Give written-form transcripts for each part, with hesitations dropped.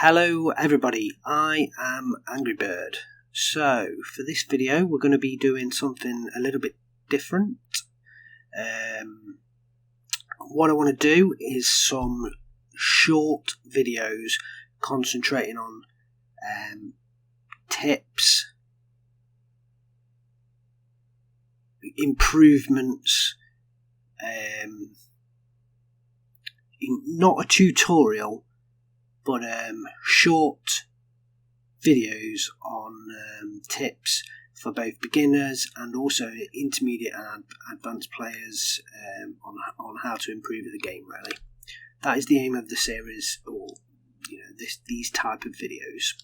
Hello everybody, I am AngryBird. So for this video we're going to be doing something a little bit different. What I want to do is some short videos concentrating on tips, improvements, not a tutorial, but short videos on tips for both beginners and also intermediate and advanced players on how to improve the game. Really, that is the aim of the series, or these type of videos.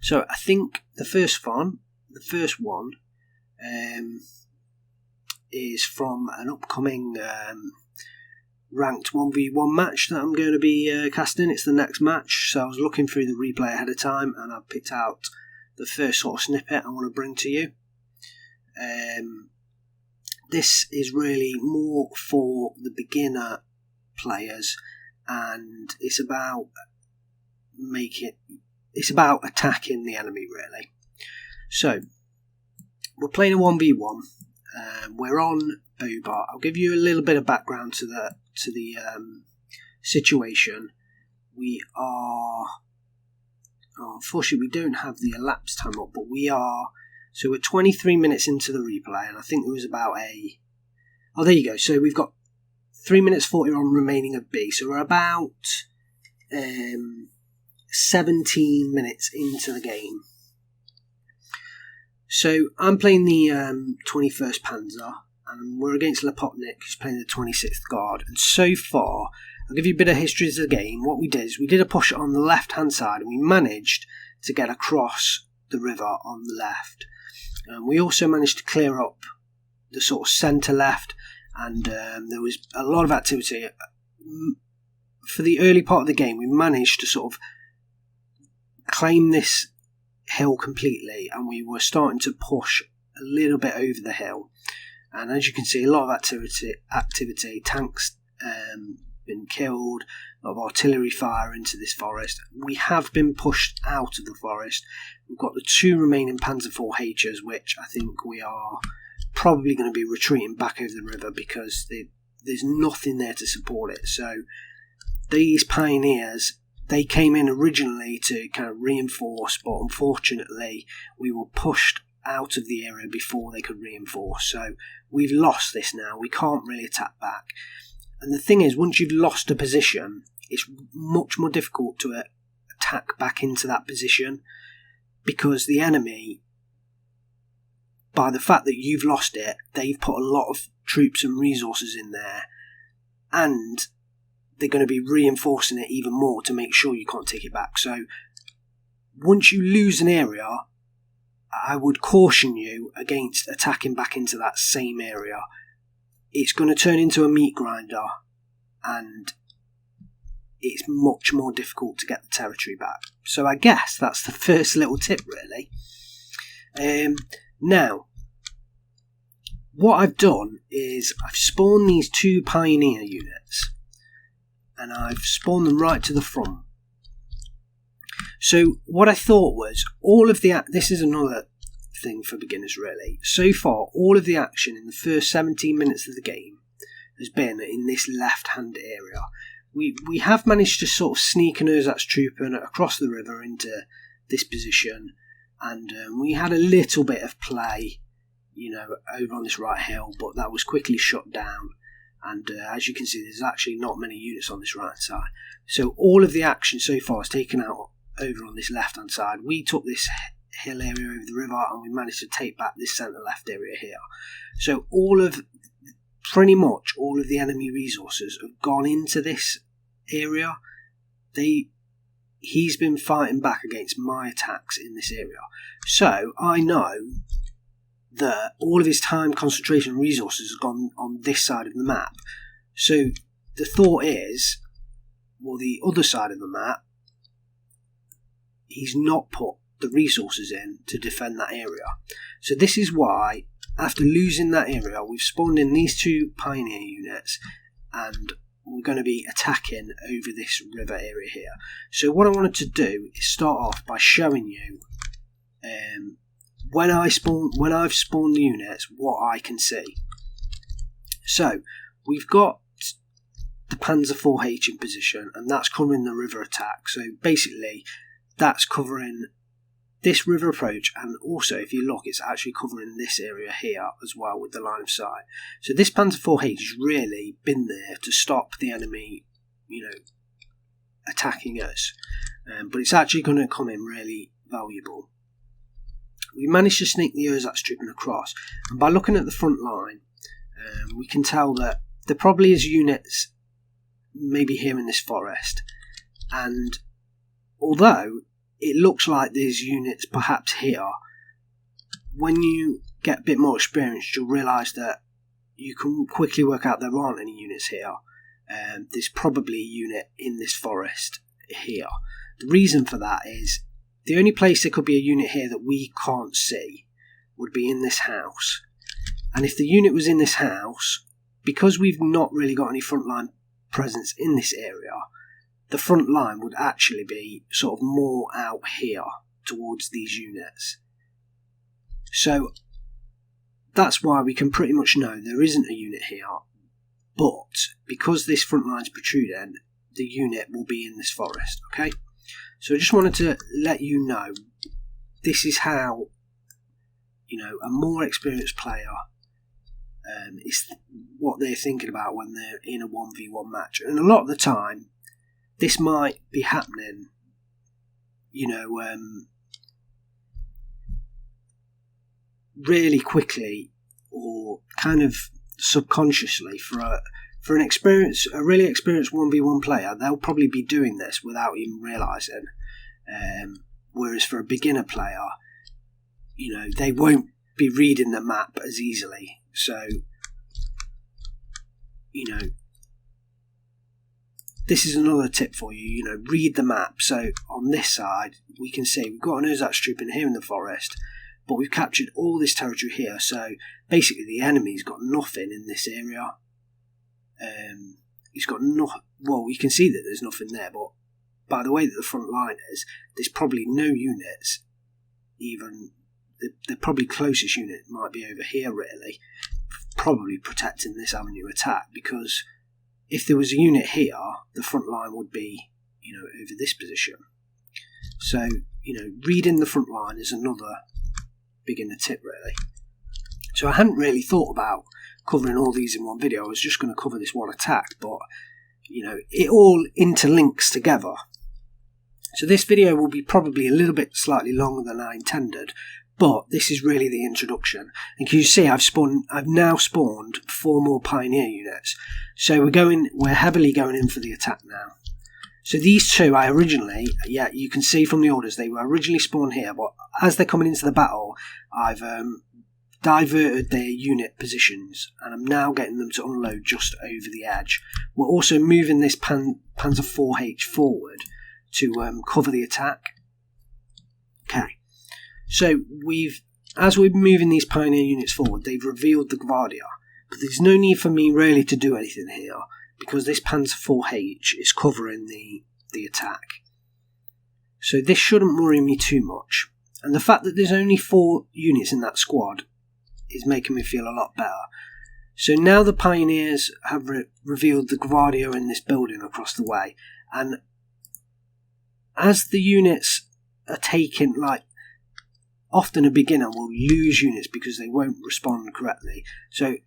So I think the first one is from an upcoming ranked 1v1 match that I'm going to be casting. It's the next match, so I was looking through the replay ahead of time and I picked out the first sort of snippet I want to bring to you. This is really more for the beginner players, and it's about attacking the enemy, really. So we're playing a 1v1. We're on Bobar. I'll give you a little bit of background to the situation. We are, unfortunately, we don't have the elapsed time up, but so we're 23 minutes into the replay, and I think there was about there you go. So we've got 3 minutes 40 on remaining of B, so we're about 17 minutes into the game. So I'm playing the 21st Panzer, and we're against Lepotnik, who's playing the 26th Guard. And so far, I'll give you a bit of history of the game. What we did is we did a push on the left-hand side, and we managed to get across the river on the left. We also managed to clear up the sort of centre left, and there was a lot of activity. For the early part of the game, we managed to sort of claim this hill completely, and we were starting to push a little bit over the hill, and as you can see, a lot of activity. Tanks been killed, a lot of artillery fire into this forest. We have been pushed out of the forest. We've got the 2 remaining Panzer IV H's, which I think we are probably going to be retreating back over the river because there's nothing there to support it. So these pioneers, they came in originally to kind of reinforce, but unfortunately we were pushed out of the area before they could reinforce. So we've lost this now. We can't really attack back. And the thing is, once you've lost a position, it's much more difficult to attack back into that position, because the enemy, by the fact that you've lost it, they've put a lot of troops and resources in there, and they're going to be reinforcing it even more to make sure you can't take it back. So once you lose an area, I would caution you against attacking back into that same area. It's going to turn into a meat grinder, and it's much more difficult to get the territory back. So I guess that's the first little tip, really. Now, what I've done is I've spawned these 2 pioneer units, and I've spawned them right to the front. So what I thought was, this is another thing for beginners, really. So far, all of the action in the first 17 minutes of the game has been in this left-hand area. We have managed to sort of sneak an Ersatztruppen across the river into this position, and we had a little bit of play, over on this right hill, but that was quickly shut down. And as you can see, there's actually not many units on this right side. So all of the action so far is taken out over on this left hand side. We took this hill area over the river, and we managed to take back this centre left area here. So pretty much all of the enemy resources have gone into this area. He's been fighting back against my attacks in this area. So I know that all of his time, concentration, and resources have gone on this side of the map. So the thought is, the other side of the map, he's not put the resources in to defend that area. So this is why, after losing that area, we've spawned in these 2 pioneer units, and we're going to be attacking over this river area here. So what I wanted to do is start off by showing you when I've spawned the units, what I can see. So we've got the Panzer IV-H in position, and that's covering the river attack. So basically, that's covering this river approach, and also, if you look, it's actually covering this area here as well with the line of sight. So this Panzer IV-H has really been there to stop the enemy, attacking us. But it's actually going to come in really valuable. We managed to sneak the Urzats trooping across, and by looking at the front line, we can tell that there probably is units maybe here in this forest, and although it looks like there's units perhaps here, when you get a bit more experience, you'll realise that you can quickly work out there aren't any units here. There's probably a unit in this forest here. The reason for that is the only place there could be a unit here that we can't see would be in this house. And if the unit was in this house, because we've not really got any frontline presence in this area, the front line would actually be sort of more out here towards these units. So that's why we can pretty much know there isn't a unit here, but because this front line's protruding, the unit will be in this forest, okay? So I just wanted to let you know this is how, a more experienced player is what they're thinking about when they're in a 1v1 match. And a lot of the time, this might be happening, really quickly or kind of subconsciously for a really experienced 1v1 player. They'll probably be doing this without even realising. Whereas for a beginner player, they won't be reading the map as easily. So, this is another tip for you, read the map. So on this side, we can see we've got an Urzats troop in here in the forest, but we've captured all this territory here. So basically the enemy's got nothing in this area. He's got you can see that there's nothing there, but by the way that the front line is, there's probably no units. Even the probably closest unit might be over here, really, probably protecting this avenue attack, because if there was a unit here, the front line would be, over this position. So, reading the front line is another beginner tip, really. So I hadn't really thought about covering all these in one video. I was just going to cover this one attack, but, it all interlinks together. So this video will be probably a little bit slightly longer than I intended, but this is really the introduction. And can you see I've now spawned 4 more Pioneer units. So we're heavily going in for the attack now. So these two you can see from the orders, they were originally spawned here, but as they're coming into the battle, I've diverted their unit positions, and I'm now getting them to unload just over the edge. We're also moving this Panzer IV-H forward to cover the attack. Okay. So as we're moving these Pioneer units forward, they've revealed the Gvardia, but there's no need for me really to do anything here, because this Panzer IV-H is covering the attack. So this shouldn't worry me too much, and the fact that there's only 4 units in that squad is making me feel a lot better. So now the Pioneers have revealed the Gvardia in this building across the way, and as the units are taken, often a beginner will lose units because they won't respond correctly. So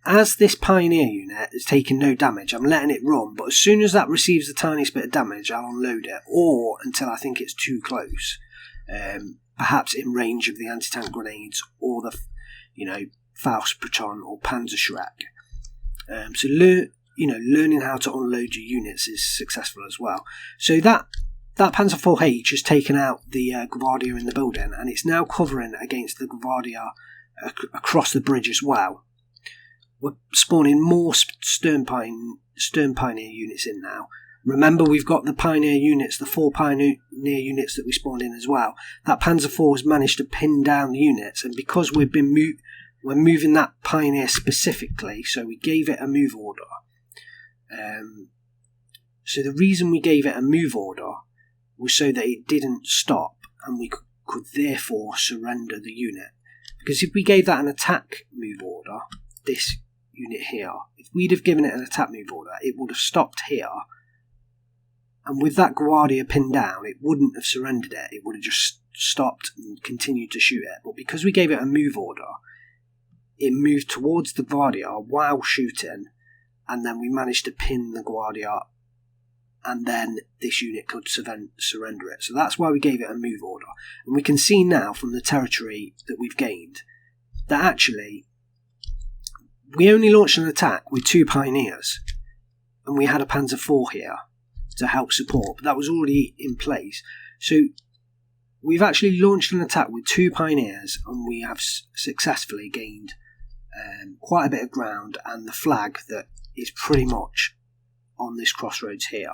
as this Pioneer unit is taking no damage, I'm letting it run, but as soon as that receives the tiniest bit of damage, I'll unload it, or until I think it's too close, perhaps in range of the anti-tank grenades or the Faustproton or Panzerschreck. So learning how to unload your units is successful as well. So that Panzer IV-H has taken out the Gvardia in the building, and it's now covering against the Gvardia across the bridge as well. We're spawning more Stern Pioneer units in now. Remember, we've got the Pioneer units, the 4 Pioneer units that we spawned in as well. That Panzer IV has managed to pin down the units, and because we're moving that Pioneer specifically, so we gave it a move order, So the reason we gave it a move order was so that it didn't stop and we could therefore surrender the unit. Because if we gave that an attack move order, this unit here, if we'd have given it an attack move order, it would have stopped here, and with that Guardia pinned down, it wouldn't have surrendered it, it would have just stopped and continued to shoot it. But because we gave it a move order, it moved towards the Guardia while shooting, and then we managed to pin the Guardia, and then this unit could surrender it. So that's why we gave it a move order. And we can see now from the territory that we've gained that actually we only launched an attack with 2 Pioneers, and we had a Panzer IV here to help support, but that was already in place. So we've actually launched an attack with 2 Pioneers, and we have successfully gained quite a bit of ground, and the flag that is pretty much on this crossroads here.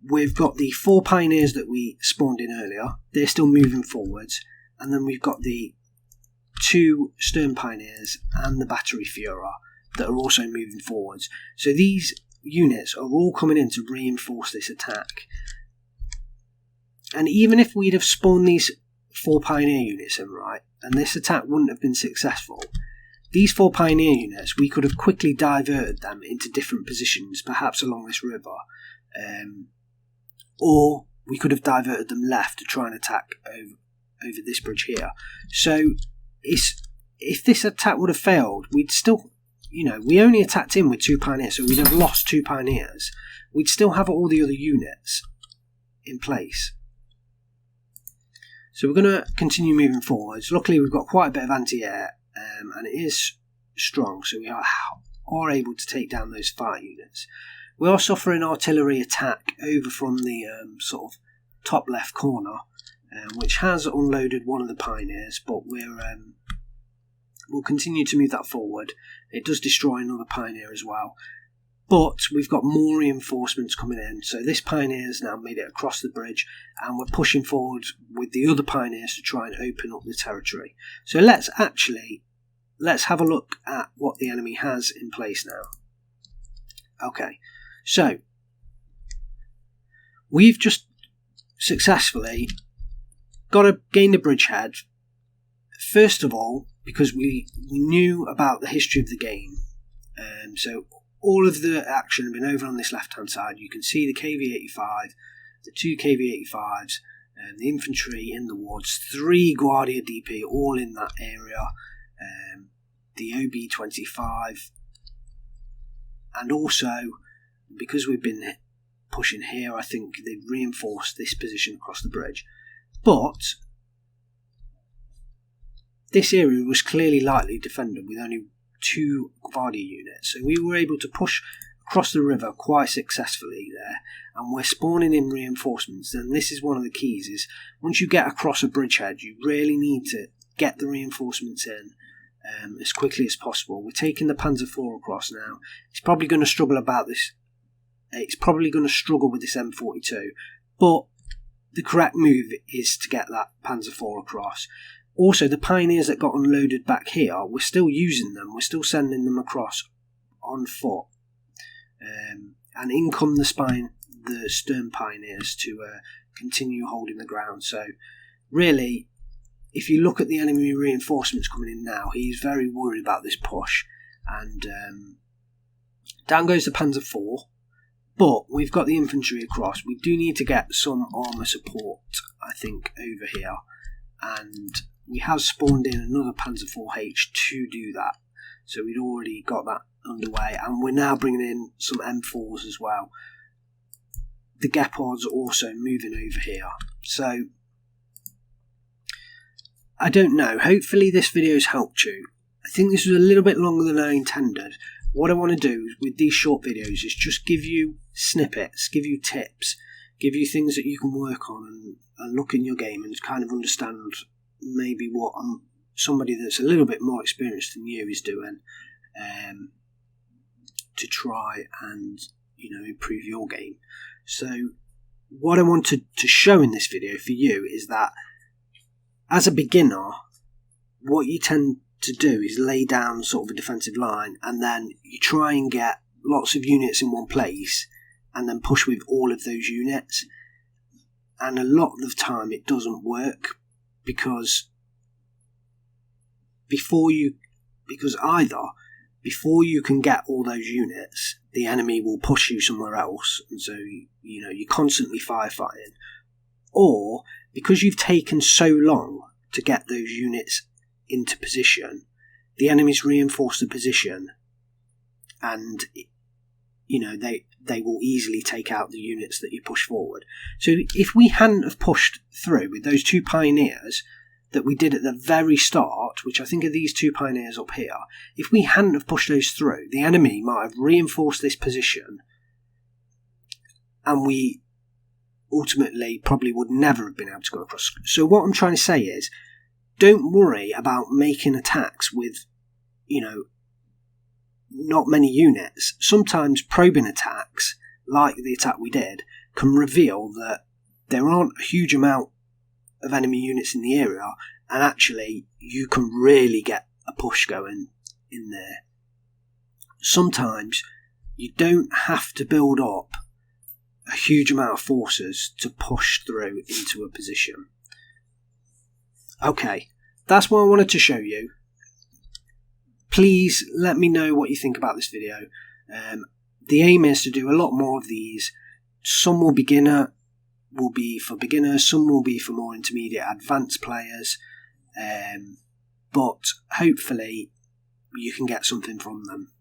We've got the 4 Pioneers that we spawned in earlier, they're still moving forwards, and then we've got the 2 Stern Pioneers and the Battery Führer that are also moving forwards. So these units are all coming in to reinforce this attack. And even if we'd have spawned these 4 Pioneer units in, right, and this attack wouldn't have been successful, these 4 Pioneer units, we could have quickly diverted them into different positions, perhaps along this river, or we could have diverted them left to try and attack over this bridge here. So if this attack would have failed, we'd still, we only attacked in with 2 Pioneers, so we'd have lost 2 Pioneers. We'd still have all the other units in place. So we're going to continue moving forwards. Luckily, we've got quite a bit of anti-air, and it is strong, so we are able to take down those fire units. We are suffering artillery attack over from the sort of top left corner, which has unloaded one of the Pioneers, but we'll continue to move that forward. It does destroy another Pioneer as well, but we've got more reinforcements coming in, so this Pioneer has now made it across the bridge, and we're pushing forward with the other Pioneers to try and open up the territory. So let's have a look at what the enemy has in place now. Okay, so we've just successfully gained a bridgehead. First of all, because we knew about the history of the game, so all of the action had been over on this left hand side. You can see the KV-85, the 2 KV-85s, and the infantry in the woods, 3 Guardia DP all in that area, the OB-25, and also because we've been pushing here, I think they've reinforced this position across the bridge. But this area was clearly lightly defended with only 2 Guardia units, so we were able to push across the river quite successfully there, and we're spawning in reinforcements. And this is one of the keys, is once you get across a bridgehead, you really need to get the reinforcements in as quickly as possible. We're taking the Panzer IV across now. It's probably going to struggle about this. It's probably going to struggle with this M42, but the correct move is to get that Panzer IV across. Also, the Pioneers that got unloaded back here, we're still using them. We're still sending them across on foot. And in come the Stern Pioneers to continue holding the ground. So, really, if you look at the enemy reinforcements coming in now, he's very worried about this push. And down goes the Panzer IV. But we've got the infantry across. We do need to get some armour support, I think, over here. And we have spawned in another Panzer IV-H to do that. So we'd already got that underway. And we're now bringing in some M4s as well. The Gepards are also moving over here. So, I don't know. Hopefully this video's helped you. I think this was a little bit longer than I intended. What I want to do with these short videos is just give you snippets, give you tips, give you things that you can work on and look in your game and kind of understand maybe what somebody that's a little bit more experienced than you is doing to try and improve your game. So what I wanted to show in this video for you is that as a beginner, what you tend to do is lay down sort of a defensive line, and then you try and get lots of units in one place and then push with all of those units. And a lot of the time it doesn't work because before you can get all those units, the enemy will push you somewhere else, and so you're constantly firefighting. Or because you've taken so long to get those units into position, the enemy's reinforced the position, and they will easily take out the units that you push forward. So if we hadn't have pushed through with those 2 pioneers that we did at the very start, which I think are these 2 pioneers up here, if we hadn't have pushed those through, the enemy might have reinforced this position, and we ultimately probably would never have been able to go across. So what I'm trying to say is, don't worry about making attacks with, not many units. Sometimes probing attacks, like the attack we did, can reveal that there aren't a huge amount of enemy units in the area, and actually you can really get a push going in there. Sometimes you don't have to build up a huge amount of forces to push through into a position. Okay, that's what I wanted to show you. Please let me know what you think about this video. The aim is to do a lot more of these. Some will be for beginners, some will be for more intermediate advanced players, but hopefully you can get something from them.